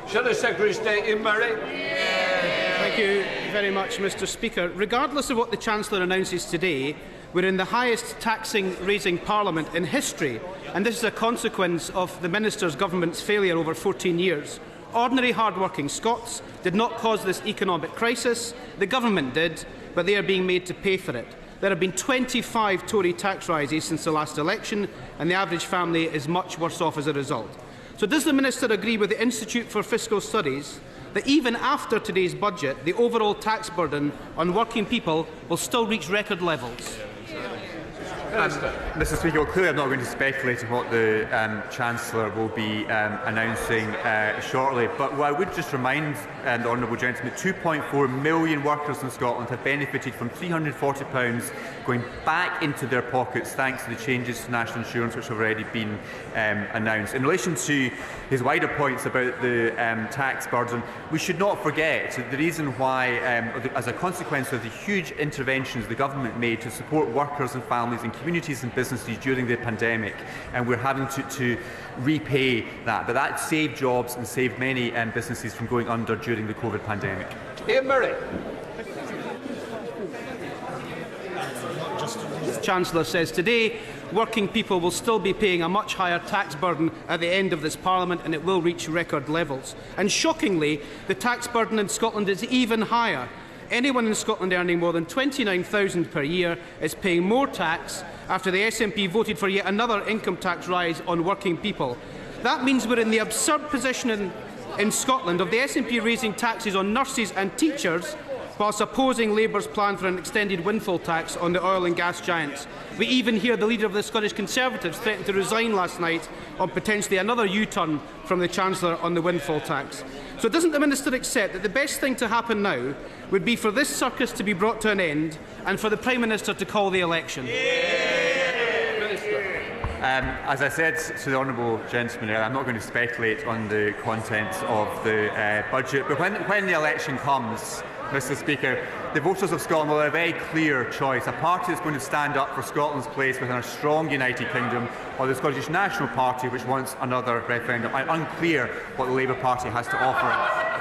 Shall the Secretary of State Ian Murray? Thank you very much, Mr. Speaker. Regardless of what the Chancellor announces today, we're in the highest taxing-raising Parliament in history, and this is a consequence of the Minister's government's failure over 14 years. Ordinary hard-working Scots did not cause this economic crisis. The government did, but they are being made to pay for it. There have been 25 Tory tax rises since the last election, and the average family is much worse off as a result. So does the Minister agree with the Institute for Fiscal Studies that even after today's budget, the overall tax burden on working people will still reach record levels? Mr. Speaker, well, clearly I'm not going to speculate on what the Chancellor will be announcing shortly, but I would just remind the honourable gentleman that 2.4 million workers in Scotland have benefited from £340 going back into their pockets thanks to the changes to national insurance which have already been announced. In relation to his wider points about the tax burden, we should not forget that the reason why, as a consequence of the huge interventions the government made to support workers and families and communities and businesses during the pandemic, and we're having to repay that. But that saved jobs and saved many businesses from going under during the COVID pandemic. Ian Murray. The Chancellor says today working people will still be paying a much higher tax burden at the end of this Parliament, and it will reach record levels. And shockingly, the tax burden in Scotland is even higher. Anyone in Scotland earning more than £29,000 per year is paying more tax after the SNP voted for yet another income tax rise on working people. That means we're in the absurd position in Scotland of the SNP raising taxes on nurses and teachers whilst opposing Labour's plan for an extended windfall tax on the oil and gas giants. We even hear the leader of the Scottish Conservatives threaten to resign last night on potentially another U-turn from the Chancellor on the windfall tax. So doesn't the Minister accept that the best thing to happen now would be for this circus to be brought to an end and for the Prime Minister to call the election? As I said to the honourable gentleman earlier, I'm not going to speculate on the contents of the budget, but when the election comes, Mr. Speaker, the voters of Scotland will have a very clear choice: a party that's going to stand up for Scotland's place within a strong United Kingdom, or the Scottish National Party which wants another referendum. I'm unclear what the Labour Party has to offer.